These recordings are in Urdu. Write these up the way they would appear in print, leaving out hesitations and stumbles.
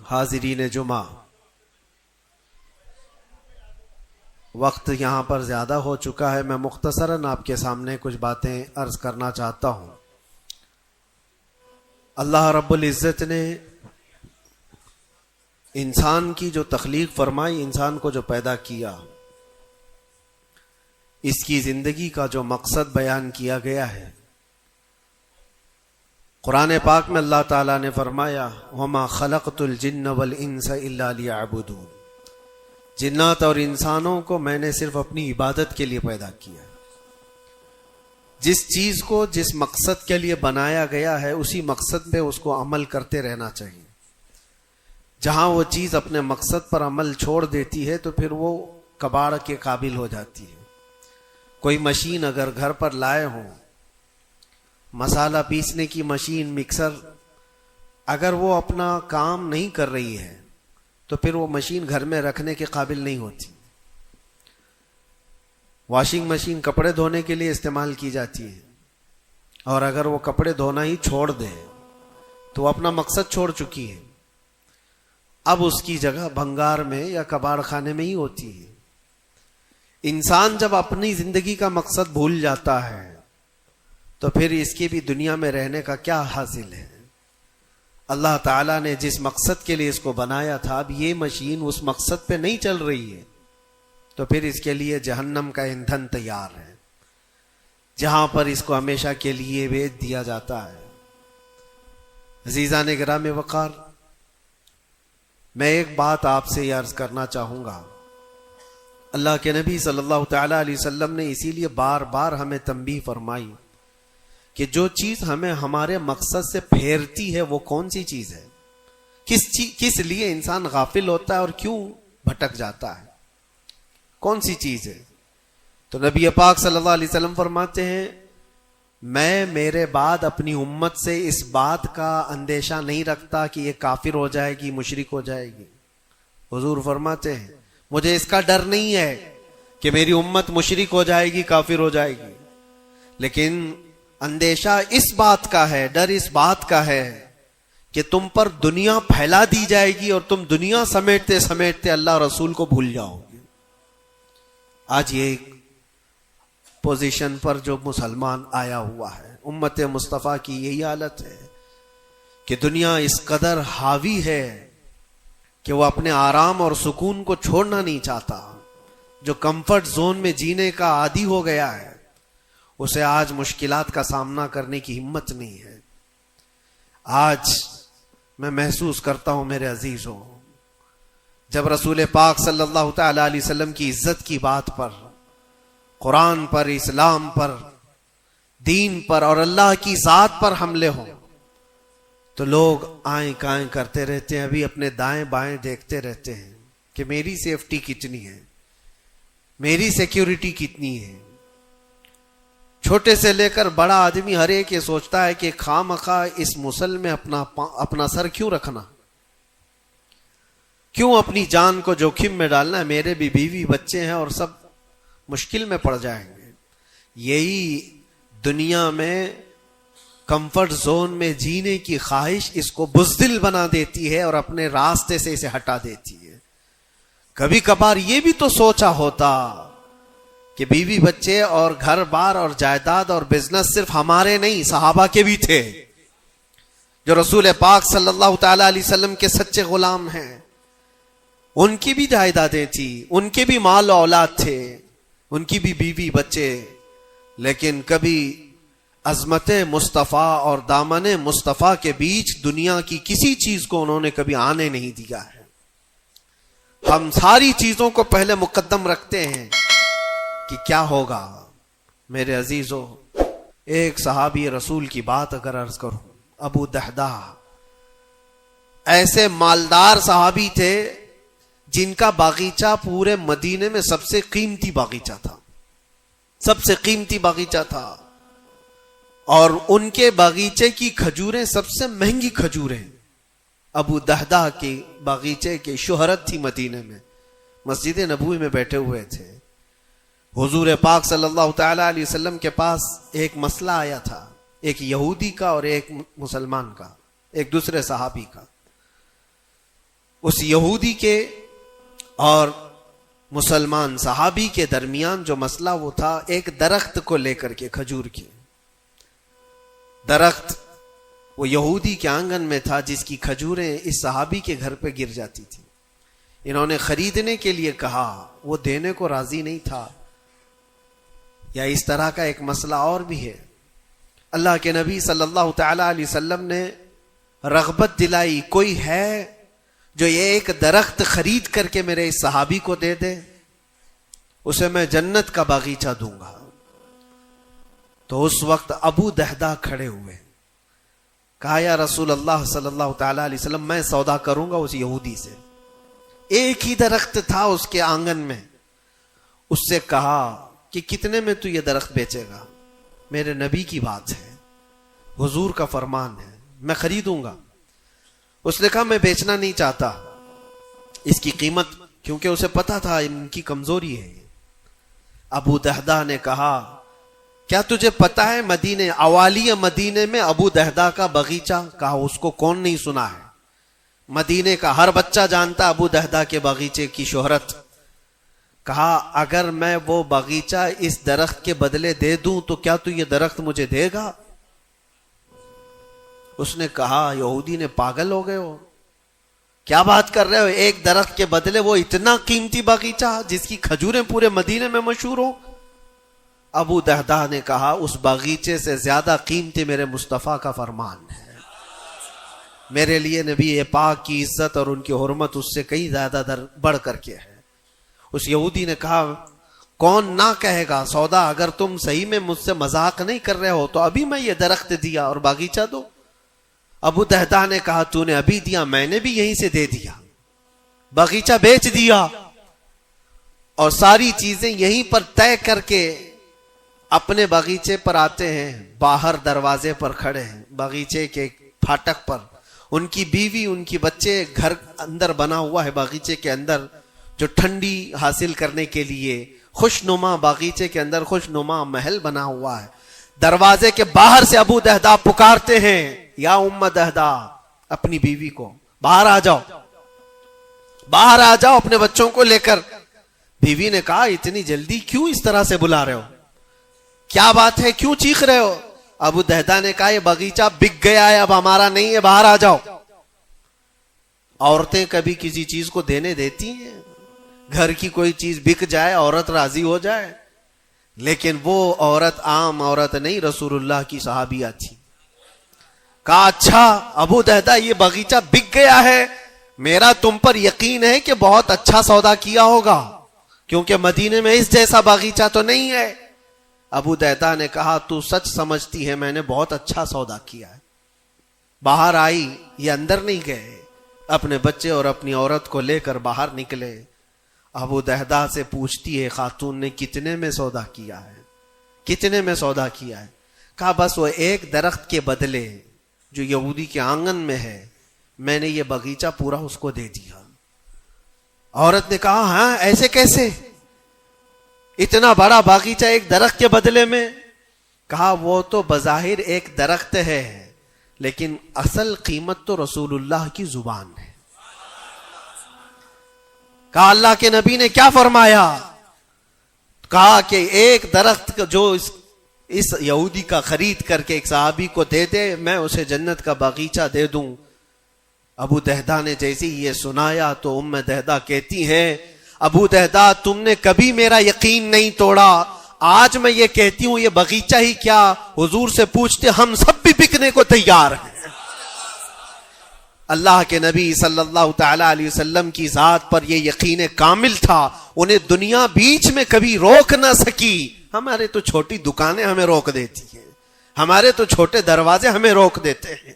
حاضرین جمعہ، وقت یہاں پر زیادہ ہو چکا ہے، میں مختصراً آپ کے سامنے کچھ باتیں عرض کرنا چاہتا ہوں۔ اللہ رب العزت نے انسان کی جو تخلیق فرمائی، انسان کو جو پیدا کیا، اس کی زندگی کا جو مقصد بیان کیا گیا ہے، قرآن پاک میں اللہ تعالیٰ نے فرمایا وَمَا خَلَقْتُ الْجِنَّ وَالْإِنسَ إِلَّا لِيَعْبُدُونَ، جنات اور انسانوں کو میں نے صرف اپنی عبادت کے لیے پیدا کیا۔ جس چیز کو جس مقصد کے لیے بنایا گیا ہے، اسی مقصد پہ اس کو عمل کرتے رہنا چاہیے۔ جہاں وہ چیز اپنے مقصد پر عمل چھوڑ دیتی ہے تو پھر وہ کباڑ کے قابل ہو جاتی ہے۔ کوئی مشین اگر گھر پر لائے ہوں، مسالہ پیسنے کی مشین، مکسر، اگر وہ اپنا کام نہیں کر رہی ہے تو پھر وہ مشین گھر میں رکھنے کے قابل نہیں ہوتی۔ واشنگ مشین کپڑے دھونے کے لیے استعمال کی جاتی ہے، اور اگر وہ کپڑے دھونا ہی چھوڑ دے تو وہ اپنا مقصد چھوڑ چکی ہے، اب اس کی جگہ بھنگار میں یا کباڑ خانے میں ہی ہوتی ہے۔ انسان جب اپنی زندگی کا مقصد بھول جاتا ہے تو پھر اس کی بھی دنیا میں رہنے کا کیا حاصل ہے؟ اللہ تعالیٰ نے جس مقصد کے لیے اس کو بنایا تھا، اب یہ مشین اس مقصد پہ نہیں چل رہی ہے تو پھر اس کے لیے جہنم کا ایندھن تیار ہے، جہاں پر اس کو ہمیشہ کے لیے بیچ دیا جاتا ہے۔ عزیزان گرامی وقار، میں ایک بات آپ سے یہ عرض کرنا چاہوں گا۔ اللہ کے نبی صلی اللہ تعالیٰ علیہ وسلم نے اسی لیے بار بار ہمیں تنبیہ فرمائی کہ جو چیز ہمیں ہمارے مقصد سے پھیرتی ہے وہ کون سی چیز ہے، کس لیے انسان غافل ہوتا ہے اور کیوں بھٹک جاتا ہے، کون سی چیز ہے؟ تو نبی پاک صلی اللہ علیہ وسلم فرماتے ہیں میں میرے بعد اپنی امت سے اس بات کا اندیشہ نہیں رکھتا کہ یہ کافر ہو جائے گی، مشرک ہو جائے گی۔ حضور فرماتے ہیں مجھے اس کا ڈر نہیں ہے کہ میری امت مشرک ہو جائے گی، کافر ہو جائے گی، لیکن اندیشہ اس بات کا ہے، ڈر اس بات کا ہے کہ تم پر دنیا پھیلا دی جائے گی اور تم دنیا سمیٹتے سمیٹتے اللہ رسول کو بھول جاؤ گے۔ آج یہ پوزیشن پر جو مسلمان آیا ہوا ہے، امت مصطفیٰ کی یہی حالت ہے کہ دنیا اس قدر حاوی ہے کہ وہ اپنے آرام اور سکون کو چھوڑنا نہیں چاہتا۔ جو کمفرٹ زون میں جینے کا عادی ہو گیا ہے، اسے آج مشکلات کا سامنا کرنے کی ہمت نہیں ہے۔ آج میں محسوس کرتا ہوں میرے عزیزوں، جب رسول پاک صلی اللہ تعالی علیہ وسلم کی عزت کی بات پر، قرآن پر، اسلام پر، دین پر اور اللہ کی ذات پر حملے ہوں تو لوگ آئیں کائیں کرتے رہتے ہیں، ابھی اپنے دائیں بائیں دیکھتے رہتے ہیں کہ میری سیفٹی کتنی ہے، میری سیکیورٹی کتنی ہے۔ چھوٹے سے لے کر بڑا آدمی ہر ایک یہ سوچتا ہے کہ خواہ اس مسل میں اپنا سر کیوں رکھنا، کیوں اپنی جان کو جوخم میں ڈالنا ہے، میرے بھی بیوی بچے ہیں اور سب مشکل میں پڑ جائیں گے۔ یہی دنیا میں کمفرٹ زون میں جینے کی خواہش اس کو بزدل بنا دیتی ہے اور اپنے راستے سے اسے ہٹا دیتی ہے۔ کبھی کبھار یہ بھی تو سوچا ہوتا کہ بیوی بچے اور گھر بار اور جائیداد اور بزنس صرف ہمارے نہیں، صحابہ کے بھی تھے، جو رسول پاک صلی اللہ تعالی علیہ وسلم کے سچے غلام ہیں۔ ان کی بھی جائیدادیں تھیں، ان کے بھی مال و اولاد تھے، ان کی بھی بیوی بچے، لیکن کبھی عظمت مصطفیٰ اور دامن مصطفیٰ کے بیچ دنیا کی کسی چیز کو انہوں نے کبھی آنے نہیں دیا ہے۔ ہم ساری چیزوں کو پہلے مقدم رکھتے ہیں کہ کیا ہوگا۔ میرے عزیزو، ایک صحابی رسول کی بات اگر عرض کروں، ابو دحدہ، ایسے مالدار صحابی تھے جن کا باغیچہ پورے مدینے میں سب سے قیمتی باغیچہ تھا، سب سے قیمتی باغیچہ تھا، اور ان کے باغیچے کی کھجوریں سب سے مہنگی کھجوریں ابو دحدہ کے باغیچے کی شہرت تھی مدینے میں۔ مسجد نبوی میں بیٹھے ہوئے تھے، حضور پاک صلی اللہ تعالی علیہ وسلم کے پاس ایک مسئلہ آیا تھا، ایک یہودی کا اور ایک مسلمان کا، ایک دوسرے صحابی کا۔ اس یہودی کے اور مسلمان صحابی کے درمیان جو مسئلہ وہ تھا ایک درخت کو لے کر کے، کھجور کی درخت وہ یہودی کے آنگن میں تھا جس کی کھجوریں اس صحابی کے گھر پہ گر جاتی تھی. انہوں نے خریدنے کے لیے کہا، وہ دینے کو راضی نہیں تھا. یا اس طرح کا ایک مسئلہ اور بھی ہے. اللہ کے نبی صلی اللہ تعالی علیہ وسلم نے رغبت دلائی، کوئی ہے جو یہ ایک درخت خرید کر کے میرے اس صحابی کو دے دے، اسے میں جنت کا باغیچہ دوں گا. تو اس وقت ابو دہدہ کھڑے ہوئے، کہا یا رسول اللہ صلی اللہ تعالی علیہ وسلم، میں سودا کروں گا اس یہودی سے. ایک ہی درخت تھا اس کے آنگن میں. اس سے کہا کہ کتنے میں تو یہ درخت بیچے گا؟ میرے نبی کی بات ہے، حضور کا فرمان ہے، میں خریدوں گا. اس نے کہا میں بیچنا نہیں چاہتا، اس کی قیمت، کیونکہ اسے پتا تھا ان کی کمزوری ہے. ابو دہدہ نے کہا کیا تجھے پتا ہے مدینے، اوالی مدینے میں ابو دہدہ کا باغیچہ؟ کہا اس کو کون نہیں سنا ہے، مدینے کا ہر بچہ جانتا ابو دہدہ کے باغیچے کی شہرت. کہا اگر میں وہ باغیچہ اس درخت کے بدلے دے دوں تو کیا تو یہ درخت مجھے دے گا؟ اس نے کہا یہودی نے، پاگل ہو گئے ہو، کیا بات کر رہے ہو؟ ایک درخت کے بدلے وہ اتنا قیمتی باغیچہ جس کی کھجوریں پورے مدینے میں مشہور ہو. ابو دہدہ نے کہا اس باغیچے سے زیادہ قیمتی میرے مصطفیٰ کا فرمان ہے، میرے لیے نبی پاک کی عزت اور ان کی حرمت اس سے کئی زیادہ بڑھ کر کے ہے. اس یہودی نے کہا کون نہ کہے گا سودا، اگر تم صحیح میں مجھ سے مذاق نہیں کر رہے ہو تو ابھی میں یہ درخت دیا اور باغیچہ دو. ابو دہدہ نے کہا تو نے ابھی دیا، میں نے بھی یہیں سے دے دیا، باغیچہ بیچ دیا اور ساری چیزیں یہیں پر طے کر کے اپنے باغیچے پر آتے ہیں. باہر دروازے پر کھڑے ہیں، باغیچے کے پھاٹک پر. ان کی بیوی، ان کی بچے، گھر اندر بنا ہوا ہے باغیچے کے اندر جو ٹھنڈی حاصل کرنے کے لیے خوش نما، باغیچے کے اندر خوش نما محل بنا ہوا ہے. دروازے کے باہر سے ابو دہدہ پکارتے ہیں یا ام دہدہ، اپنی بیوی کو، باہر آ جاؤ، باہر آ جاؤ اپنے بچوں کو لے کر. بیوی نے کہا اتنی جلدی کیوں اس طرح سے بلا رہے ہو، کیا بات ہے، کیوں چیخ رہے ہو؟ ابو دہدہ نے کہا یہ باغیچہ بک گیا ہے، اب ہمارا نہیں ہے، باہر آ جاؤ. عورتیں کبھی کسی چیز کو دینے دیتی ہیں؟ گھر کی کوئی چیز بک جائے عورت راضی ہو جائے، لیکن وہ عورت عام عورت نہیں، رسول اللہ کی صحابیہ تھی. کہا اچھا ابو دہدہ یہ باغیچہ بک گیا ہے، میرا تم پر یقین ہے کہ بہت اچھا سودا کیا ہوگا، کیونکہ مدینے میں اس جیسا باغیچہ تو نہیں ہے. ابو دہدہ نے کہا تو سچ سمجھتی ہے، میں نے بہت اچھا سودا کیا ہے. باہر آئی، یہ اندر نہیں گئے، اپنے بچے اور اپنی عورت کو لے کر باہر نکلے. ابو دہدہ سے پوچھتی ہے خاتون نے کتنے میں سودا کیا ہے، کتنے میں سودا کیا ہے؟ کہا بس وہ ایک درخت کے بدلے جو یہودی کے آنگن میں ہے میں نے یہ باغیچہ پورا اس کو دے دیا. عورت نے کہا ہاں ایسے کیسے، اتنا بڑا باغیچہ ایک درخت کے بدلے میں؟ کہا وہ تو بظاہر ایک درخت ہے لیکن اصل قیمت تو رسول اللہ کی زبان ہے. کہا اللہ کے نبی نے کیا فرمایا؟ کہا کہ ایک درخت جو اس یہودی کا خرید کر کے ایک صحابی کو دے دے، میں اسے جنت کا باغیچہ دے دوں. ابو دہدہ نے جیسے یہ سنایا تو ام دہدہ کہتی ہیں ابو دہدہ تم نے کبھی میرا یقین نہیں توڑا، آج میں یہ کہتی ہوں یہ باغیچہ ہی کیا، حضور سے پوچھتے ہم سب بھی بکنے کو تیار ہیں. اللہ کے نبی صلی اللہ تعالی علیہ وسلم کی ذات پر یہ یقین کامل تھا، انہیں دنیا بیچ میں کبھی روک نہ سکی. ہمارے تو چھوٹی دکانیں ہمیں روک دیتی ہیں، ہمارے تو چھوٹے دروازے ہمیں روک دیتے ہیں.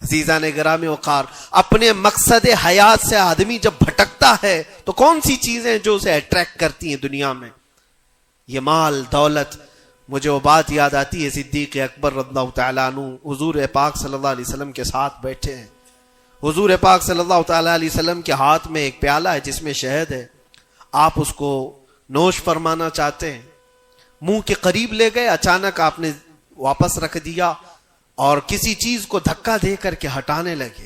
عزیزان گرامی وقار، اپنے مقصد حیات سے آدمی جب بھٹکتا ہے تو کون سی چیزیں جو اسے اٹریکٹ کرتی ہیں دنیا میں؟ یہ مال دولت. مجھے وہ بات یاد آتی ہے، صدیق اکبر رضی اللہ تعالیٰ عنہ حضور پاک صلی اللہ علیہ وسلم کے ساتھ بیٹھے ہیں. حضور پاک صلی اللہ تعالیٰ علیہ وسلم کے ہاتھ میں ایک پیالہ ہے جس میں شہد ہے، آپ اس کو نوش فرمانا چاہتے ہیں، منہ کے قریب لے گئے، اچانک آپ نے واپس رکھ دیا اور کسی چیز کو دھکا دے کر کے ہٹانے لگے.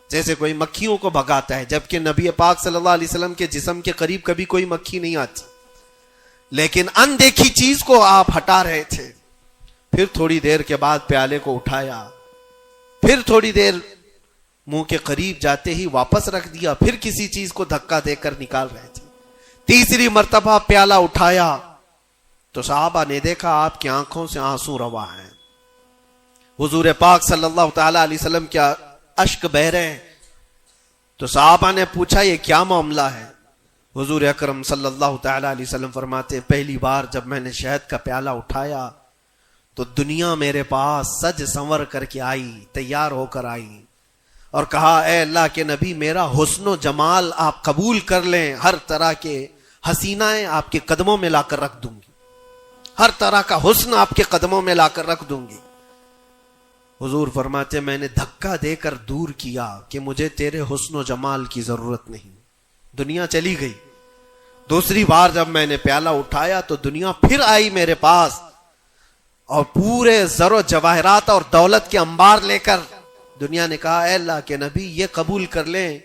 جیسے کوئی مکھیوں کو بھگاتا ہے، جبکہ نبی پاک صلی اللہ علیہ وسلم کے جسم کے قریب کبھی کوئی مکھی نہیں آتی، لیکن اندیکھی چیز کو آپ ہٹا رہے تھے. پھر تھوڑی دیر کے بعد پیالے کو اٹھایا، پھر تھوڑی دیر منہ کے قریب جاتے ہی واپس رکھ دیا، پھر کسی چیز کو دھکا دے کر نکال رہے تھے. تیسری مرتبہ پیالہ اٹھایا تو صحابہ نے دیکھا آپ کی آنکھوں سے آنسو روا ہیں. حضور پاک صلی اللہ تعالی علیہ وسلم کیا اشک بہ رہے ہیں. تو صحابہ نے پوچھا یہ کیا معاملہ ہے؟ حضور اکرم صلی اللہ تعالی علیہ وسلم فرماتے پہلی بار جب میں نے شہد کا پیالہ اٹھایا تو دنیا میرے پاس سج سنور کر کے آئی، تیار ہو کر آئی، اور کہا اے اللہ کے نبی میرا حسن و جمال آپ قبول کر لیں، ہر طرح کے حسینائیں آپ کے قدموں میں لا کر رکھ دوں گی، ہر طرح کا حسن آپ کے قدموں میں لا کر رکھ دوں گی. حضور فرماتے میں نے دھکا دے کر دور کیا کہ مجھے تیرے حسن و جمال کی ضرورت نہیں. دنیا چلی گئی. دوسری بار جب میں نے پیالہ اٹھایا تو دنیا پھر آئی میرے پاس، اور پورے زر و جواہرات اور دولت کے انبار لے کر دنیا نے کہا اے اللہ کے نبی یہ قبول کر لیں،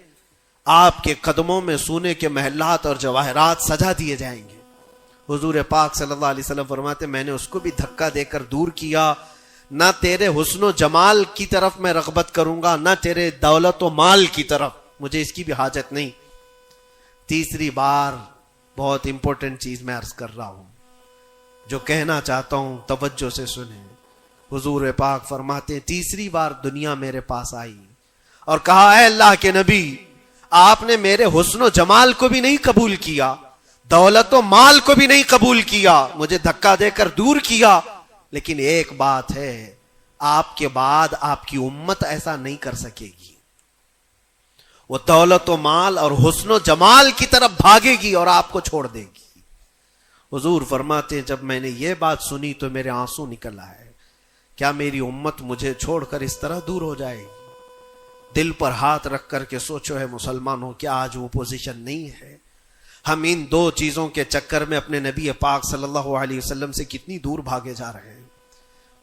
آپ کے قدموں میں سونے کے محلات اور جواہرات سجا دیے جائیں گے. حضور پاک صلی اللہ علیہ وسلم فرماتے میں نے اس کو بھی دھکا دے کر دور کیا. نہ تیرے حسن و جمال کی طرف میں رغبت کروں گا، نہ تیرے دولت و مال کی طرف، مجھے اس کی بھی حاجت نہیں. تیسری بار بہت امپورٹنٹ چیز میں عرض کر رہا ہوں، جو کہنا چاہتا ہوں توجہ سے سنیں. حضور پاک فرماتے تیسری بار دنیا میرے پاس آئی اور کہا اے اللہ کے نبی آپ نے میرے حسن و جمال کو بھی نہیں قبول کیا، دولت و مال کو بھی نہیں قبول کیا، مجھے دھکا دے کر دور کیا، لیکن ایک بات ہے آپ کے بعد آپ کی امت ایسا نہیں کر سکے گی، وہ دولت و مال اور حسن و جمال کی طرف بھاگے گی اور آپ کو چھوڑ دے گی. حضور فرماتے ہیں جب میں نے یہ بات سنی تو میرے آنسو نکل آئے. کیا میری امت مجھے چھوڑ کر اس طرح دور ہو جائے گی؟ دل پر ہاتھ رکھ کر کے سوچو ہے مسلمانوں، کیا آج وہ پوزیشن نہیں ہے؟ ہم ان دو چیزوں کے چکر میں اپنے نبی پاک صلی اللہ علیہ وسلم سے کتنی دور بھاگے جا رہے ہیں.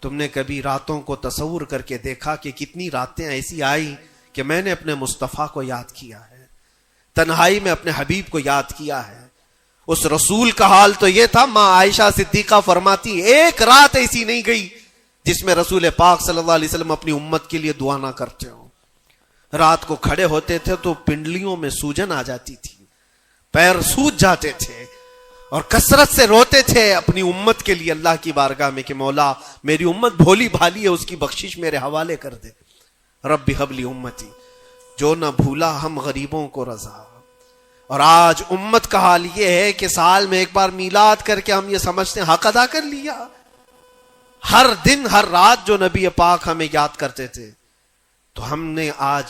تم نے کبھی راتوں کو تصور کر کے دیکھا کہ کتنی راتیں ایسی آئی کہ میں نے اپنے مصطفیٰ کو یاد کیا ہے، تنہائی میں اپنے حبیب کو یاد کیا ہے. اس رسول کا حال تو یہ تھا، ماں عائشہ صدیقہ فرماتی ایک رات ایسی نہیں گئی جس میں رسول پاک صلی اللہ علیہ وسلم اپنی امت کے لیے دعا نہ کرتے ہو. رات کو کھڑے ہوتے تھے تو پنڈلیوں میں سوجن آ جاتی تھی، پیر سوج جاتے تھے، اور کثرت سے روتے تھے اپنی امت کے لیے اللہ کی بارگاہ میں کہ مولا میری امت بھولی بھالی ہے، اس کی بخشش میرے حوالے کر دے. رب هب لی امتی، جو نہ بھولا ہم غریبوں کو رضا. اور آج امت کا حال یہ ہے کہ سال میں ایک بار میلاد کر کے ہم یہ سمجھتے ہیں حق ادا کر لیا. ہر دن ہر رات جو نبی پاک ہمیں یاد کرتے تھے تو ہم نے آج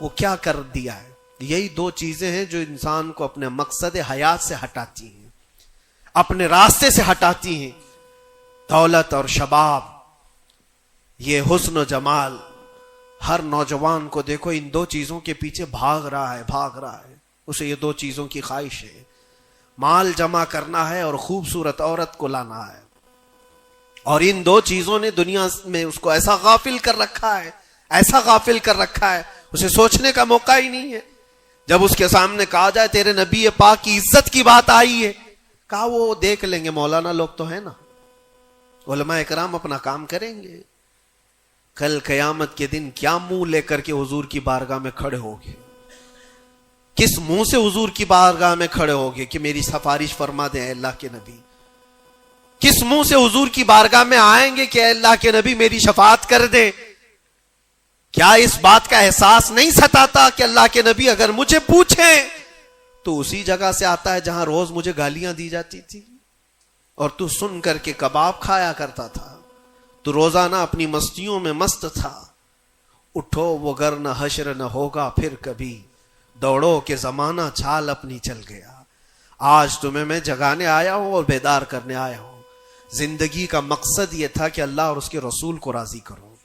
وہ کیا کر دیا ہے؟ یہی دو چیزیں ہیں جو انسان کو اپنے مقصد حیات سے ہٹاتی ہیں، اپنے راستے سے ہٹاتی ہیں. دولت اور شباب، یہ حسن و جمال. ہر نوجوان کو دیکھو ان دو چیزوں کے پیچھے بھاگ رہا ہے. اسے یہ دو چیزوں کی خواہش ہے، مال جمع کرنا ہے اور خوبصورت عورت کو لانا ہے. اور ان دو چیزوں نے دنیا میں اس کو ایسا غافل کر رکھا ہے، اسے سوچنے کا موقع ہی نہیں ہے. جب اس کے سامنے کہا جائے تیرے نبی پاک کی عزت کی بات آئی ہے، کہا وہ دیکھ لیں گے، مولانا لوگ تو ہیں نا، علماء کرام اپنا کام کریں گے. کل قیامت کے دن کیا منہ لے کر کے حضور کی بارگاہ میں کھڑے ہوگے؟ کس منہ سے حضور کی بارگاہ میں کھڑے ہوگے کہ میری سفارش فرما دیں اے اللہ کے نبی؟ کس منہ سے حضور کی بارگاہ میں آئیں گے کہ اے اللہ کے نبی میری شفاعت کر دیں؟ کیا اس بات کا احساس نہیں ستاتا کہ اللہ کے نبی اگر مجھے پوچھیں تو اسی جگہ سے آتا ہے جہاں روز مجھے گالیاں دی جاتی تھی اور تو سن کر کے کباب کھایا کرتا تھا، تو روزانہ اپنی مستیوں میں مست تھا. اٹھو وہ گر نہ حشر نہ ہوگا پھر کبھی، دوڑو کہ زمانہ چھال اپنی چل گیا. آج تمہیں میں جگانے آیا ہوں اور بیدار کرنے آیا ہوں. زندگی کا مقصد یہ تھا کہ اللہ اور اس کے رسول کو راضی کرو،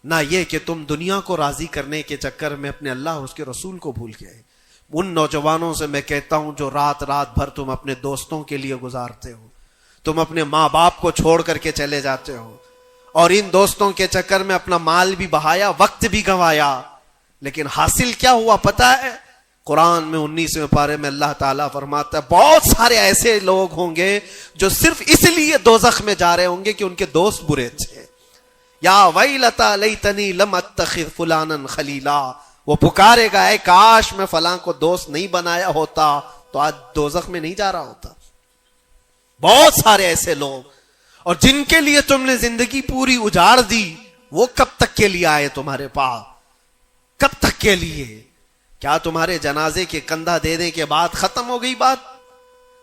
نہ یہ کہ تم دنیا کو راضی کرنے کے چکر میں اپنے اللہ اور اس کے رسول کو بھول گئے. ان نوجوانوں سے میں کہتا ہوں جو رات بھر تم اپنے دوستوں کے لیے گزارتے ہو، تم اپنے ماں باپ کو چھوڑ کر کے چلے جاتے ہو، اور ان دوستوں کے چکر میں اپنا مال بھی بہایا، وقت بھی گنوایا، لیکن حاصل کیا ہوا پتا ہے؟ قرآن میں 19ویں پارے میں اللہ تعالیٰ فرماتا ہے بہت سارے ایسے لوگ ہوں گے جو صرف اس لیے دوزخ میں جا رہے ہوں گے کہ ان کے دوست برے تھے. یا ویلتا لیتنی لم اتخذ فلانا خلیلا. وہ پکارے گا اے کاش میں فلاں کو دوست نہیں بنایا ہوتا تو آج دوزخ میں نہیں جا رہا ہوتا. بہت سارے ایسے لوگ، اور جن کے لیے تم نے زندگی پوری اجاڑ دی، وہ کب تک کے لیے آئے تمہارے پاس؟ کب تک کے لیے؟ کیا تمہارے جنازے کے کندھا دینے کے بعد ختم ہو گئی بات؟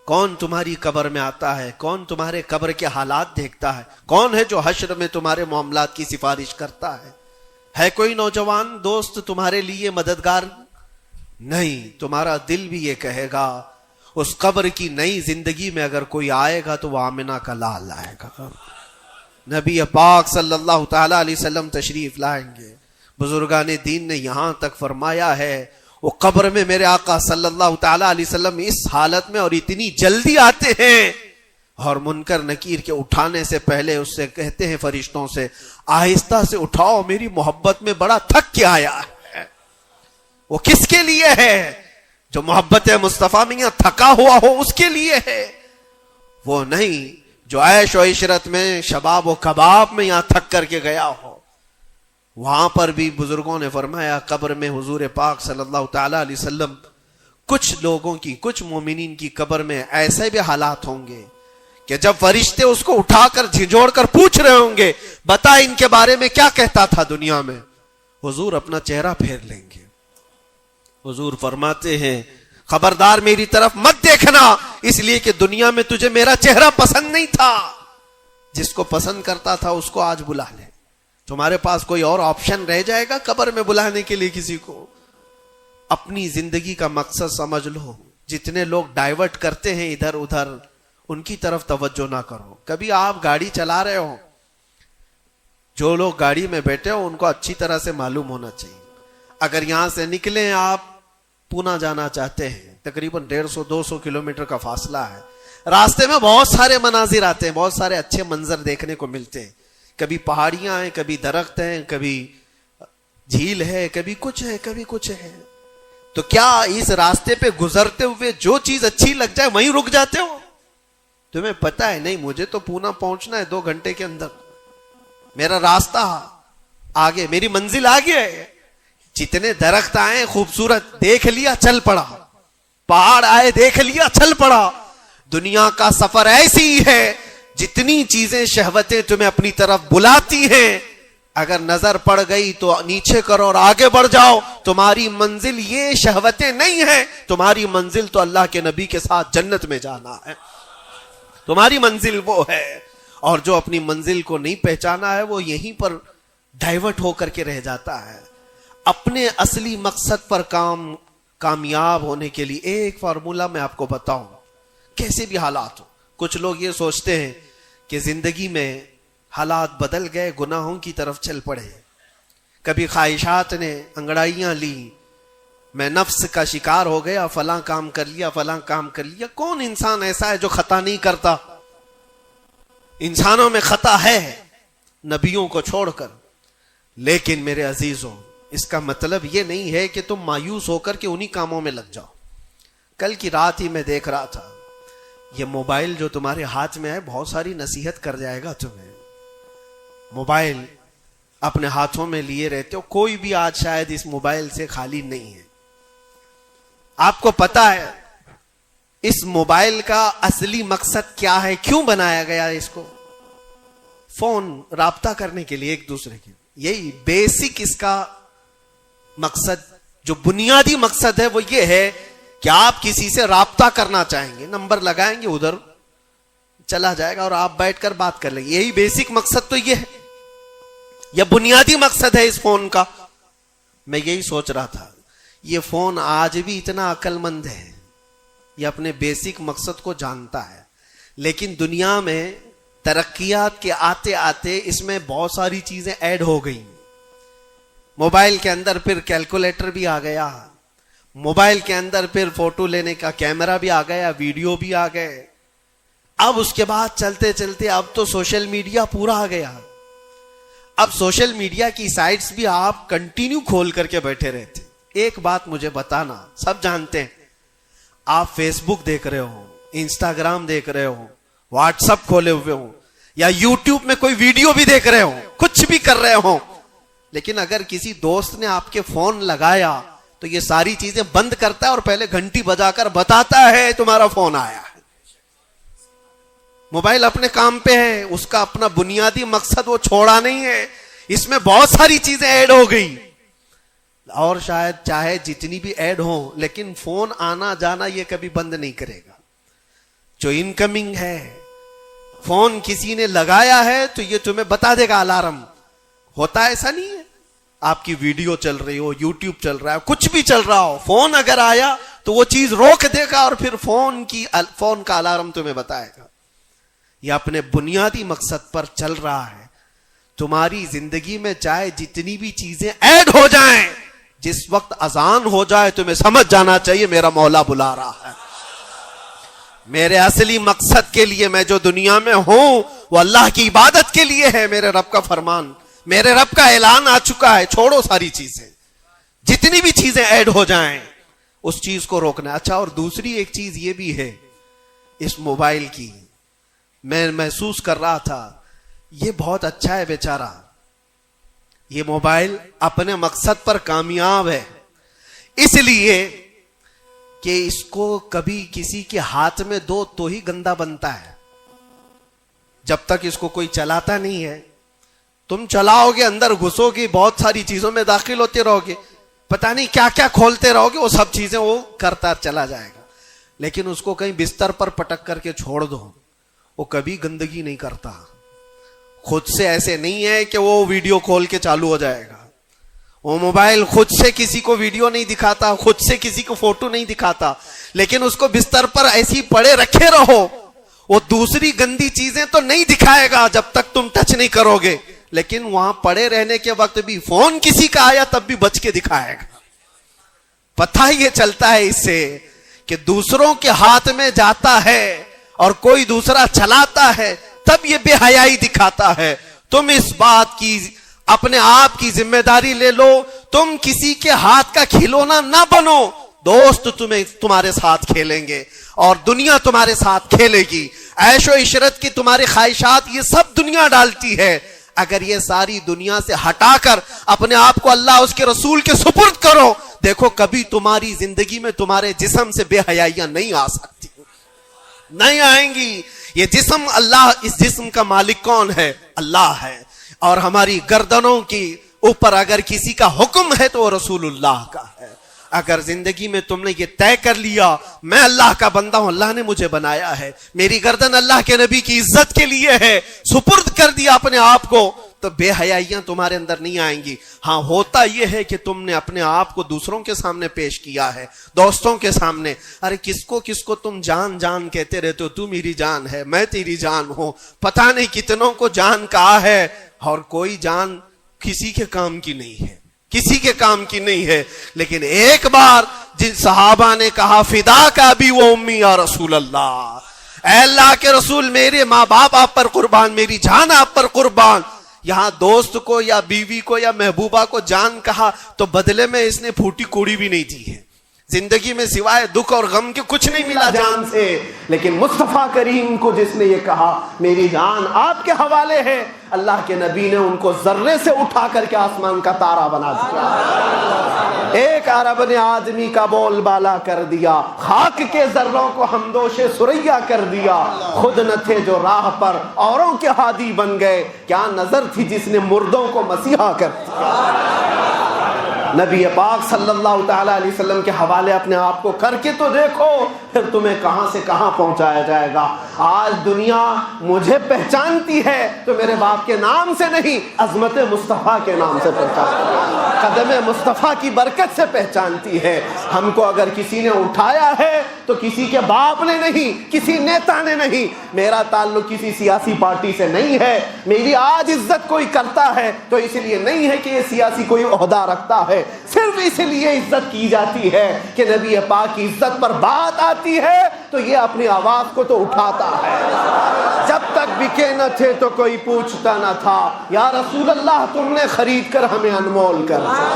کون تمہاری قبر میں آتا ہے؟ کون تمہارے قبر کے حالات دیکھتا ہے؟ کون ہے جو حشر میں تمہارے معاملات کی سفارش کرتا ہے؟ ہے کوئی نوجوان دوست تمہارے لیے مددگار؟ نہیں. تمہارا دل بھی یہ کہے گا اس قبر کی نئی زندگی میں اگر کوئی آئے گا تو وہ آمنہ کا لال آئے گا. نبی پاک صلی اللہ تعالی علیہ وسلم تشریف لائیں گے. بزرگان دین نے یہاں تک فرمایا ہے وہ قبر میں میرے آقا صلی اللہ تعالی علیہ وسلم اس حالت میں اور اتنی جلدی آتے ہیں، اور منکر نکیر کے اٹھانے سے پہلے اس سے کہتے ہیں فرشتوں سے آہستہ سے اٹھاؤ، میری محبت میں بڑا تھک کے آیا ہے. وہ کس کے لیے ہے؟ جو محبت مصطفیٰ میں یہاں تھکا ہوا ہو اس کے لیے ہے. وہ نہیں جو عیش و عشرت میں شباب و کباب میں یہاں تھک کر کے گیا ہو. وہاں پر بھی بزرگوں نے فرمایا قبر میں حضور پاک صلی اللہ تعالی علیہ وسلم کچھ لوگوں کی، کچھ مومنین کی قبر میں ایسے بھی حالات ہوں گے کہ جب فرشتے اس کو اٹھا کر جھنجھوڑ کر پوچھ رہے ہوں گے بتا ان کے بارے میں کیا کہتا تھا دنیا میں، حضور اپنا چہرہ پھیر لیں گے. حضور فرماتے ہیں خبردار میری طرف مت دیکھنا، اس لیے کہ دنیا میں تجھے میرا چہرہ پسند نہیں تھا. جس کو پسند کرتا تھا اس کو آج بلا لے. تمہارے پاس کوئی اور آپشن رہ جائے گا قبر میں بلانے کے لیے کسی کو؟ اپنی زندگی کا مقصد سمجھ لو. جتنے لوگ ڈائیورٹ کرتے ہیں ادھر ادھر، ان کی طرف توجہ نہ کرو. کبھی آپ گاڑی چلا رہے ہو، جو لوگ گاڑی میں بیٹھے ہو ان کو اچھی طرح سے معلوم ہونا چاہیے. اگر یہاں سے نکلیں آپ پونا جانا چاہتے ہیں، تقریباً 150-200 کلومیٹر کا فاصلہ ہے. راستے میں بہت سارے مناظر آتے ہیں، بہت سارے اچھے منظر دیکھنے کو ملتے ہیں. کبھی پہاڑیاں ہیں، کبھی درخت ہیں، کبھی جھیل ہے، کبھی کچھ ہے، کبھی کچھ ہے. تو کیا اس راستے پہ گزرتے ہوئے جو چیز اچھی لگ جائے وہیں رک جاتے ہو؟ تمہیں پتا ہے نہیں مجھے تو پونا پہنچنا ہے 2 گھنٹے کے اندر، میرا راستہ آگے، میری منزل آگے ہے. جتنے درخت آئے خوبصورت دیکھ لیا چل پڑا، پہاڑ آئے دیکھ لیا چل پڑا. دنیا کا سفر ایسی ہی ہے، جتنی چیزیں شہوتیں تمہیں اپنی طرف بلاتی ہیں اگر نظر پڑ گئی تو نیچے کرو اور آگے بڑھ جاؤ. تمہاری منزل یہ شہوتیں نہیں ہیں، تمہاری منزل تو اللہ کے نبی کے ساتھ جنت میں جانا ہے. تمہاری منزل وہ ہے. اور جو اپنی منزل کو نہیں پہچانا ہے وہ یہیں پر ڈائیورٹ ہو کر کے رہ جاتا ہے. اپنے اصلی مقصد پر کامیاب ہونے کے لیے ایک فارمولا میں آپ کو بتاؤں، کیسے بھی حالات ہو. کچھ لوگ یہ سوچتے ہیں کہ زندگی میں حالات بدل گئے، گناہوں کی طرف چل پڑے، کبھی خواہشات نے انگڑائیاں لی، میں نفس کا شکار ہو گیا، فلاں کام کر لیا، فلاں کام کر لیا. کون انسان ایسا ہے جو خطا نہیں کرتا؟ انسانوں میں خطا ہے نبیوں کو چھوڑ کر. لیکن میرے عزیزوں اس کا مطلب یہ نہیں ہے کہ تم مایوس ہو کر کے انہی کاموں میں لگ جاؤ. کل کی رات ہی میں دیکھ رہا تھا یہ موبائل جو تمہارے ہاتھ میں ہے بہت ساری نصیحت کر جائے گا تمہیں. موبائل اپنے ہاتھوں میں لیے رہتے ہو، کوئی بھی آج شاید اس موبائل سے خالی نہیں ہے. آپ کو پتا ہے اس موبائل کا اصلی مقصد کیا ہے؟ کیوں بنایا گیا اس کو؟ فون رابطہ کرنے کے لیے ایک دوسرے کے. یہی بیسک اس کا مقصد، جو بنیادی مقصد ہے وہ یہ ہے کہ آپ کسی سے رابطہ کرنا چاہیں گے، نمبر لگائیں گے، ادھر چلا جائے گا اور آپ بیٹھ کر بات کر لیں گے. یہی بیسک مقصد تو یہ ہے، یہ بنیادی مقصد ہے اس فون کا. میں یہی سوچ رہا تھا یہ فون آج بھی اتنا عقل مند ہے، یہ اپنے بیسک مقصد کو جانتا ہے. لیکن دنیا میں ترقیات کے آتے آتے اس میں بہت ساری چیزیں ایڈ ہو گئی. موبائل کے اندر پھر کیلکولیٹر بھی آ گیا، موبائل کے اندر پھر فوٹو لینے کا کیمرہ بھی آ گیا، ویڈیو بھی آ گئے. اب اس کے بعد چلتے چلتے اب تو سوشل میڈیا پورا آ گیا. اب سوشل میڈیا کی سائٹس بھی آپ کنٹینیو کھول کر کے بیٹھے رہتے. ایک بات مجھے بتانا, سب جانتے ہیں, آپ فیس بک دیکھ رہے ہو, انسٹاگرام دیکھ رہے ہو, واٹس ایپ کھولے ہوئے ہو, یا یوٹیوب میں کوئی ویڈیو بھی دیکھ رہے ہو, کچھ بھی کر رہے ہو, لیکن اگر کسی دوست نے آپ کے فون لگایا تو یہ ساری چیزیں بند کرتا ہے اور پہلے گھنٹی بجا کر بتاتا ہے تمہارا فون آیا ہے. موبائل اپنے کام پہ ہے, اس کا اپنا بنیادی مقصد وہ چھوڑا نہیں ہے, اس میں بہت ساری چیزیں ایڈ ہو گئی, اور شاید چاہے جتنی بھی ایڈ ہوں لیکن فون آنا جانا یہ کبھی بند نہیں کرے گا. جو انکمنگ ہے, فون کسی نے لگایا ہے تو یہ تمہیں بتا دے گا الارم. ہوتا ایسا نہیں ہے, آپ کی ویڈیو چل رہی ہو, یوٹیوب چل رہا ہے, کچھ بھی چل رہا ہو, فون اگر آیا تو وہ چیز روک دے گا اور پھر فون کا الارم تمہیں بتائے گا. یہ اپنے بنیادی مقصد پر چل رہا ہے. تمہاری زندگی میں چاہے جتنی بھی چیزیں ایڈ ہو جائیں, جس وقت اذان ہو جائے تمہیں سمجھ جانا چاہیے میرا مولا بلا رہا ہے. میرے اصلی مقصد کے لیے میں جو دنیا میں ہوں وہ اللہ کی عبادت کے لیے ہے. میرے رب کا فرمان, میرے رب کا اعلان آ چکا ہے, چھوڑو ساری چیزیں, جتنی بھی چیزیں ایڈ ہو جائیں اس چیز کو روکنا. اچھا, اور دوسری ایک چیز یہ بھی ہے اس موبائل کی, میں محسوس کر رہا تھا یہ بہت اچھا ہے بیچارہ, یہ موبائل اپنے مقصد پر کامیاب ہے, اس لیے کہ اس کو کبھی کسی کے ہاتھ میں دو تو ہی گندا بنتا ہے. جب تک اس کو کوئی چلاتا نہیں ہے, تم چلاؤ گے, اندر گھسو گے, بہت ساری چیزوں میں داخل ہوتے رہو گے, پتہ نہیں کیا کیا کھولتے رہو گے, وہ سب چیزیں وہ کرتا چلا جائے گا. لیکن اس کو کہیں بستر پر پٹک کر کے چھوڑ دو, وہ کبھی گندگی نہیں کرتا. خود سے ایسے نہیں ہے کہ وہ ویڈیو کھول کے چالو ہو جائے گا. وہ موبائل خود سے کسی کو ویڈیو نہیں دکھاتا, خود سے کسی کو فوٹو نہیں دکھاتا, لیکن اس کو بستر پر ایسی پڑے رکھے رہو, وہ دوسری گندی چیزیں تو نہیں دکھائے گا جب تک تم ٹچ نہیں کرو گے, لیکن وہاں پڑے رہنے کے وقت بھی فون کسی کا آیا تب بھی بچ کے دکھائے گا. پتہ یہ چلتا ہے اس سے کہ دوسروں کے ہاتھ میں جاتا ہے اور کوئی دوسرا چلاتا ہے تب یہ بے حیائی دکھاتا ہے. تم اس بات کی اپنے آپ کی ذمہ داری لے لو, تم کسی کے ہاتھ کا کھلونا نہ بنو. دوست تمہارے ساتھ کھیلیں گے اور دنیا تمہارے ساتھ کھیلے گی. عیش و عشرت کی تمہاری خواہشات یہ سب دنیا ڈالتی ہے. اگر یہ ساری دنیا سے ہٹا کر اپنے آپ کو اللہ اس کے رسول کے سپرد کرو, دیکھو کبھی تمہاری زندگی میں تمہارے جسم سے بے حیائیاں نہیں آ سکتی, نہیں آئیں گی. یہ جسم اللہ, اس جسم کا مالک کون ہے؟ اللہ ہے. اور ہماری گردنوں کی اوپر اگر کسی کا حکم ہے تو وہ رسول اللہ کا ہے. اگر زندگی میں تم نے یہ طے کر لیا میں اللہ کا بندہ ہوں, اللہ نے مجھے بنایا ہے, میری گردن اللہ کے نبی کی عزت کے لیے ہے, سپرد کر دیا اپنے آپ کو, تو بے حیائیاں تمہارے اندر نہیں آئیں گی. ہاں ہوتا یہ ہے کہ تم نے اپنے آپ کو دوسروں کے سامنے پیش کیا ہے, دوستوں کے سامنے. ارے کس کو تم جان جان کہتے رہتے ہو, تو میری جان ہے, میں تیری جان ہوں. پتہ نہیں کتنوں کو جان کہا ہے اور کوئی جان کسی کے کام کی نہیں ہے, کسی کے کام کی نہیں ہے. لیکن ایک بار جن صحابہ نے کہا فدا کا بھی وہ امی یا رسول اللہ, اے اللہ کے رسول میرے ماں باپ آپ پر قربان, میری جان آپ پر قربان. یہاں دوست کو یا بیوی کو یا محبوبہ کو جان کہا تو بدلے میں اس نے پھوٹی کوڑی بھی نہیں دی ہے. زندگی میں سوائے دکھ اور غم کے کچھ نہیں ملا جان سے. لیکن مصطفیٰ کریم کو جس نے یہ کہا میری جان آپ کے حوالے ہے, اللہ کے نبی نے ان کو ذرے سے اٹھا کر کے آسمان کا تارا بنا دیا. ایک عرب نے آدمی کا بول بالا کر دیا, خاک کے ذروں کو ہمدوش سریا کر دیا. خود نہ تھے جو راہ پر اوروں کے ہادی بن گئے, کیا نظر تھی جس نے مردوں کو مسیحا کر دیا. نبی پاک صلی اللہ تعالی علیہ وسلم کے حوالے اپنے آپ کو کر کے تو دیکھو, پھر تمہیں کہاں سے کہاں پہنچایا جائے گا. آج دنیا مجھے پہچانتی ہے تو میرے باپ کے نام سے نہیں, عظمت مصطفیٰ کے نام سے پہچانتی ہے, قدم مصطفیٰ کی برکت سے پہچانتی ہے. ہم کو اگر کسی نے اٹھایا ہے تو کسی کے باپ نے نہیں, کسی نیتا نے نہیں. میرا تعلق کسی سیاسی پارٹی سے نہیں ہے. میری آج عزت کوئی کرتا ہے تو اس لیے نہیں ہے کہ یہ سیاسی کوئی عہدہ رکھتا ہے, صرف اس لیے عزت کی جاتی ہے کہ نبی پاک کی عزت پر بات آتی ہے تو یہ اپنی آواز کو تو اٹھاتا ہے. جب تک تک بکے نہ تھے تو کوئی پوچھتا نہ تھا، یا رسول اللہ تم نے خرید کر ہمیں انمول کر دیا۔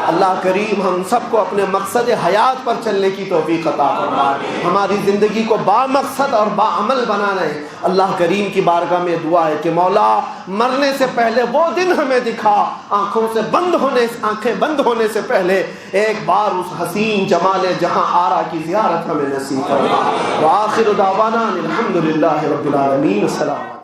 اللہ کریم ہم سب کو اپنے مقصد حیات پر چلنے کی توفیق عطا فرمائے، ہماری زندگی کو با مقصد اور با عمل بنانا ہے۔ اللہ کریم کی بارگاہ میں دعا ہے کہ مولا مرنے سے پہلے وہ دن ہمیں دکھا، آنکھیں بند ہونے سے پہلے ایک بار اس حسین جمال جہاں آرا کی زیارت ہمیں نصیب فرما۔ وآخر دعوانا الحمدللہ رب العالمین۔ السلام علیکم۔